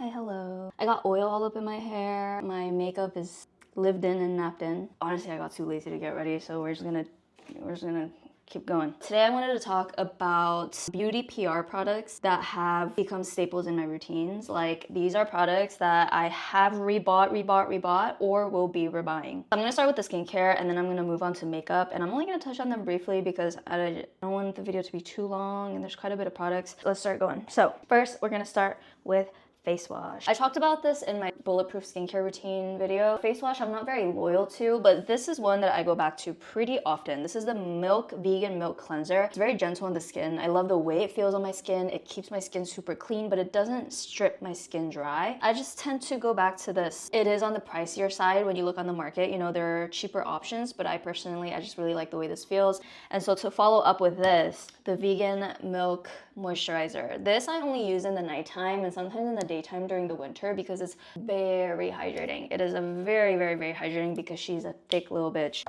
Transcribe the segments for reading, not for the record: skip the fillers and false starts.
Hi, hello. I got oil all up in my hair. My makeup is lived in and napped in. Honestly, I got too lazy to get ready, so we're just gonna keep going. Today I wanted to talk about beauty PR products that have become staples in my routines. Like, these are products that I have rebought, or will be rebuying. I'm gonna start with the skincare, and then I'm gonna move on to makeup, and I'm only gonna touch on them briefly because I don't want the video to be too long, and there's quite a bit of products. Let's start going. So first, we're gonna start with face wash. I talked about this in my bulletproof skincare routine video. Face wash I'm not very loyal to, but this is one that I go back to pretty often. This is the vegan milk cleanser. It's very gentle on the skin. I love the way it feels on my skin. It keeps my skin super clean, but it doesn't strip my skin dry. I just tend to go back to this. It is on the pricier side when you look on the market. You know, there are cheaper options, but I just really like the way this feels. And so to follow up with this, the vegan milk moisturizer. This I only use in the nighttime and sometimes in the daytime during the winter because it's very hydrating. It is a very hydrating because she's a thick little bitch.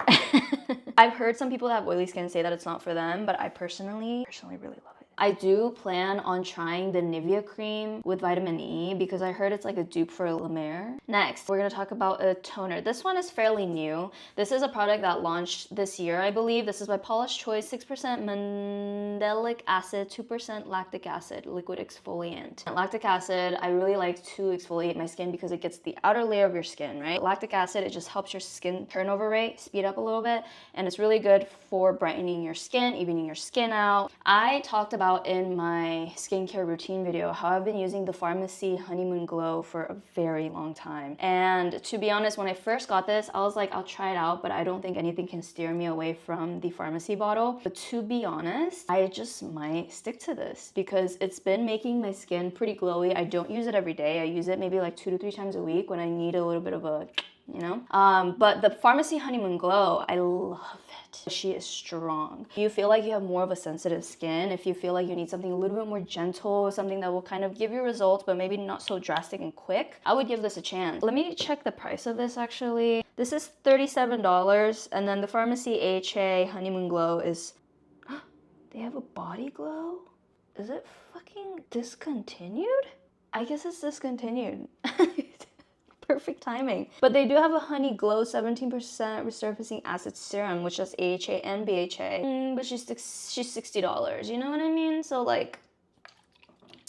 I've heard some people that have oily skin say that it's not for them, but I personally really love it. I do plan on trying the Nivea cream with vitamin E because I heard it's like a dupe for La Mer. Next, we're gonna talk about a toner. This one is fairly new. This is a product that launched this year, I believe. This is by Paula's Choice, 6% mandelic acid, 2% lactic acid, liquid exfoliant. Lactic acid, I really like to exfoliate my skin because it gets the outer layer of your skin, right? Lactic acid, it just helps your skin turnover rate speed up a little bit, and it's really good for brightening your skin, evening your skin out. I talked about in my skincare routine video how I've been using the Pharmacy Honeymoon Glow for a very long time. And to be honest, when I first got this, I was like, I'll try it out, but I don't think anything can steer me away from the pharmacy bottle. But to be honest, I just might stick to this because it's been making my skin pretty glowy. I don't use it every day. I use it maybe like 2 to 3 times a week when I need a little bit of a, you know? But the Pharmacy Honeymoon Glow, I love it. She is strong. If you feel like you have more of a sensitive skin, if you feel like you need something a little bit more gentle, something that will kind of give you results, but maybe not so drastic and quick, I would give this a chance. Let me check the price of this actually. This is $37, and then the Pharmacy HA Honeymoon Glow is, they have a body glow? Is it fucking discontinued? I guess it's discontinued. Perfect timing. But they do have a Honey Glow 17% resurfacing acid serum, which has AHA and BHA. But she's $60. You know what I mean? So like,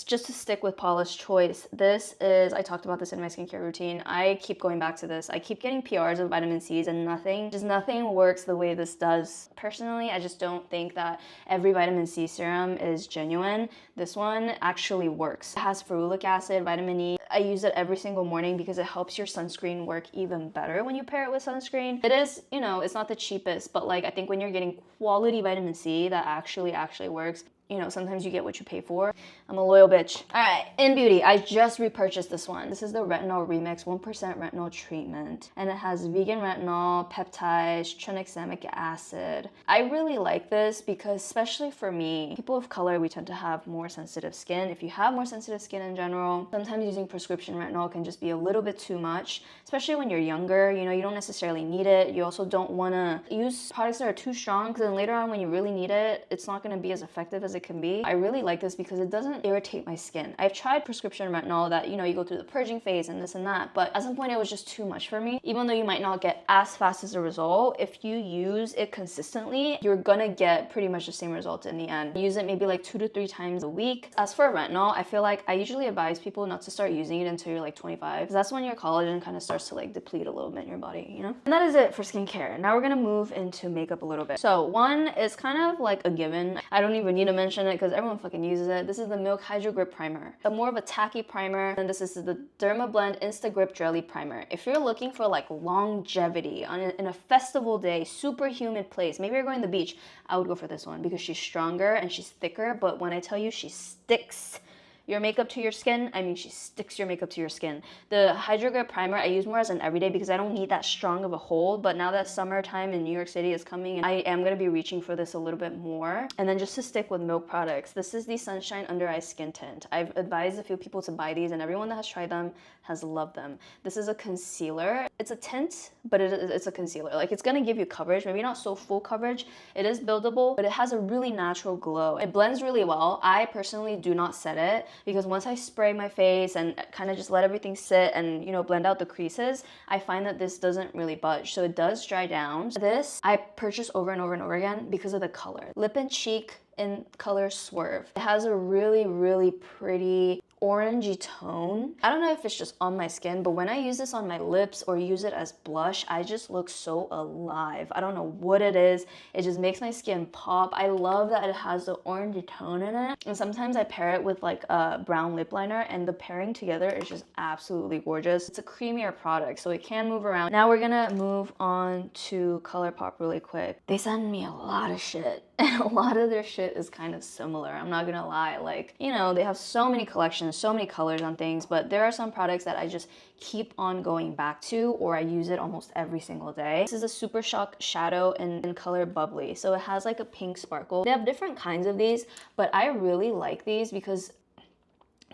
just to stick with Paula's Choice, this is, I talked about this in my skincare routine. I keep going back to this. I keep getting PRs of vitamin C's and nothing works the way this does. Personally, I just don't think that every vitamin C serum is genuine. This one actually works. It has ferulic acid, vitamin E. I use it every single morning because it helps your sunscreen work even better when you pair it with sunscreen. It is, you know, it's not the cheapest, but like, I think when you're getting quality vitamin C that actually works, you know, sometimes you get what you pay for. I'm a loyal bitch. All right, in beauty, I just repurchased this one. This is the Retinol Remix 1% retinol treatment, and it has vegan retinol, peptides, tranexamic acid. I really like this because, especially for me, people of color, we tend to have more sensitive skin. If you have more sensitive skin in general, sometimes using prescription retinol can just be a little bit too much, especially when you're younger. You know, you don't necessarily need it. You also don't want to use products that are too strong because then later on when you really need it, it's not going to be as effective as it can be. I really like this because it doesn't irritate my skin. I've tried prescription retinol that, you know, you go through the purging phase and this and that, but at some point it was just too much for me. Even though you might not get as fast as a result, if you use it consistently, you're gonna get pretty much the same result in the end. Use it maybe like 2 to 3 times a week. As for retinol, I feel like I usually advise people not to start using it until you're like 25, because that's when your collagen kind of starts to like deplete a little bit in your body, you know? And that is it for skincare. Now we're gonna move into makeup a little bit. So one is kind of like a given. I don't even need to mention it because everyone fucking uses it. This is the Milk Hydro Grip Primer. A more of a tacky primer, and this is the Dermablend Insta Grip Jelly Primer. If you're looking for like longevity in a festival day, super humid place, maybe you're going to the beach, I would go for this one because she's stronger and she's thicker, but when I tell you she sticks your makeup to your skin, I mean she sticks your makeup to your skin. The Hydro Grip Primer I use more as an everyday because I don't need that strong of a hold, but now that summertime in New York City is coming, I am going to be reaching for this a little bit more. And then just to stick with Milk products, this is the Sunshine Under Eye Skin Tint. I've advised a few people to buy these and everyone that has tried them has loved them. This is a concealer. It's a tint, but it's a concealer. Like, it's going to give you coverage, maybe not so full coverage. It is buildable, but it has a really natural glow. It blends really well. I personally do not set it. because once I spray my face and kind of just let everything sit and, you know, blend out the creases, I find that this doesn't really budge. So it does dry down. This I purchase over and over and over again because of the color. Lip and Cheek in color Swerve. It has a really, really pretty orangey tone. I don't know if it's just on my skin, but when I use this on my lips or use it as blush, I just look so alive. I don't know what it is. It just makes my skin pop. I love that it has the orangey tone in it. And sometimes I pair it with like a brown lip liner, and the pairing together is just absolutely gorgeous. It's a creamier product, so it can move around. Now we're gonna move on to ColourPop really quick. They send me a lot of shit, and a lot of their shit is kind of similar. I'm not gonna lie. Like, you know, they have so many collections, so many colors on things, but there are some products that I just keep on going back to, or I use it almost every single day. This is a Super Shock shadow in color Bubbly. So it has like a pink sparkle. They have different kinds of these, but I really like these because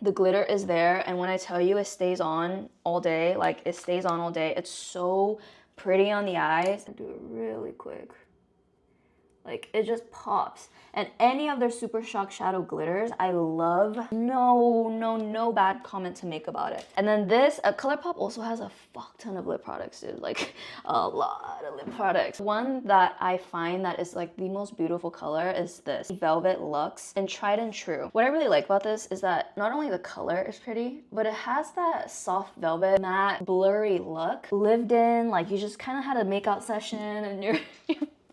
the glitter is there, and when I tell you it stays on all day, like it stays on all day. It's so pretty on the eyes. I'll do it really quick. Like, it just pops. And any of their Super Shock shadow glitters, I love. No bad comment to make about it. And then this, ColourPop also has a fuck ton of lip products, dude. Like, a lot of lip products. One that I find that is like the most beautiful color is this Velvet Luxe in Tried and True. What I really like about this is that not only the color is pretty, but it has that soft velvet, matte, blurry look. Lived in, like you just kind of had a makeout session and your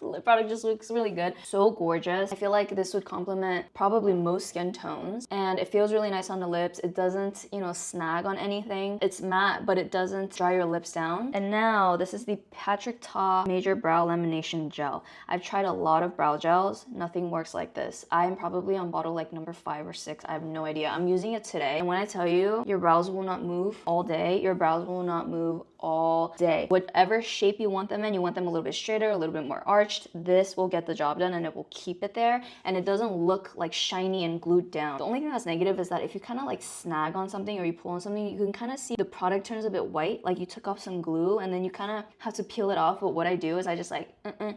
lip product just looks really good. So gorgeous. I feel like this would complement probably most skin tones, and it feels really nice on the lips. It doesn't, you know, snag on anything. It's matte, but it doesn't dry your lips down. And now this is the Patrick Ta Major Brow Lamination Gel. I've tried a lot of brow gels. Nothing works like this. I'm probably on bottle like number 5 or 6. I have no idea. I'm using it today, and when I tell you, your brows will not move all day. Your brows will not move all day. Whatever shape you want them in, you want them a little bit straighter, a little bit more arched, this will get the job done, and it will keep it there, and it doesn't look like shiny and glued down. The only thing that's negative is that if you kind of like snag on something or you pull on something, you can kind of see the product turns a bit white, like you took off some glue, and then you kind of have to peel it off. But what I do is I just like and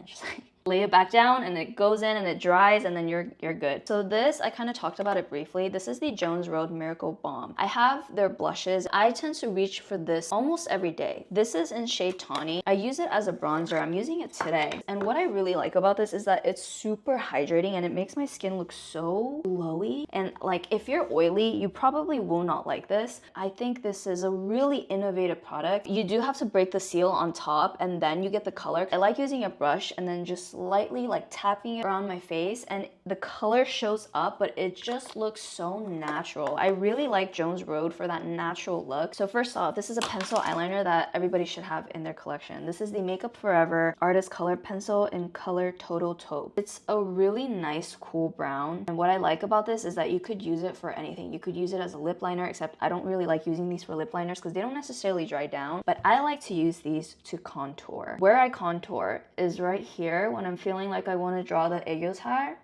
just like lay it back down, and it goes in and it dries, and then you're good. So this, I kind of talked about it briefly. This is the Jones Road Miracle Balm. I have their blushes. I tend to reach for this almost every day. This is in shade Tawny. I use it as a bronzer. I'm using it today. And what I really like about this is that it's super hydrating, and it makes my skin look so glowy. And like, if you're oily, you probably will not like this. I think this is a really innovative product. You do have to break the seal on top, and then you get the color. I like using a brush and then just lightly like tapping it around my face, and the color shows up, but it just looks so natural. I really like Jones Road for that natural look. So first off, this is a pencil eyeliner that everybody should have in their collection. This is the Makeup Forever Artist Color Pencil in color Total Taupe. It's a really nice cool brown, and what I like about this is that you could use it for anything. You could use it as a lip liner, except I don't really like using these for lip liners because they don't necessarily dry down, but I like to use these to contour. Where I contour is right here when I'm feeling like I want to draw the aegyo.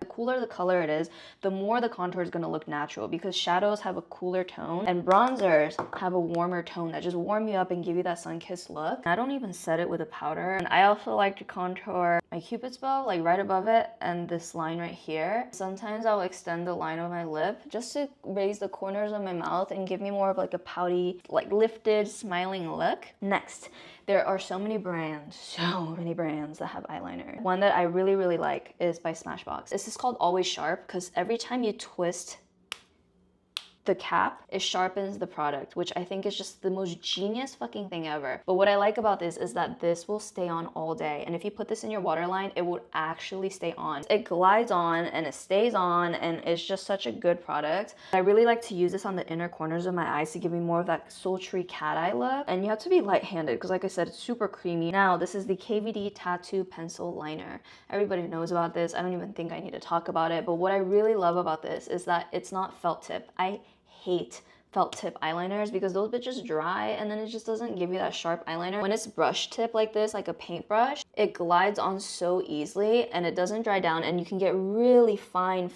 The cooler the color it is, the more the contour is going to look natural, because shadows have a cooler tone and bronzers have a warmer tone that just warm you up and give you that sun-kissed look. I don't even set it with a powder. And I also like to contour my Cupid's bow, like right above it, and this line right here. Sometimes I'll extend the line of my lip just to raise the corners of my mouth and give me more of like a pouty, like lifted, smiling look. Next, there are so many brands that have eyeliner. One that I really like is by Smashbox. This is called Always Sharp, because every time you twist the cap, it sharpens the product, which I think is just the most genius fucking thing ever. But what I like about this is that this will stay on all day, and if you put this in your waterline, it will actually stay on. It glides on and it stays on, and it's just such a good product. I really like to use this on the inner corners of my eyes to give me more of that sultry cat eye look, and you have to be light-handed because, like I said, it's super creamy. Now this is the KVD Tattoo Pencil Liner. Everybody knows about this. I don't even think I need to talk about it, but what I really love about this is that it's not felt tip. I hate felt tip eyeliners because those bitches dry and then it just doesn't give you that sharp eyeliner. When it's brush tip like this, like a paintbrush, it glides on so easily and it doesn't dry down, and you can get really fine,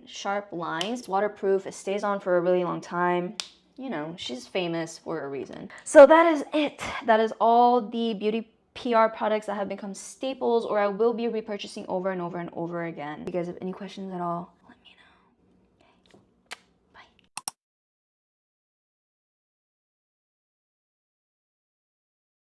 sharp lines. It's waterproof, it stays on for a really long time. You know, she's famous for a reason. So that is it. That is all the beauty PR products that have become staples or I will be repurchasing over and over and over again. If you guys have any questions at all,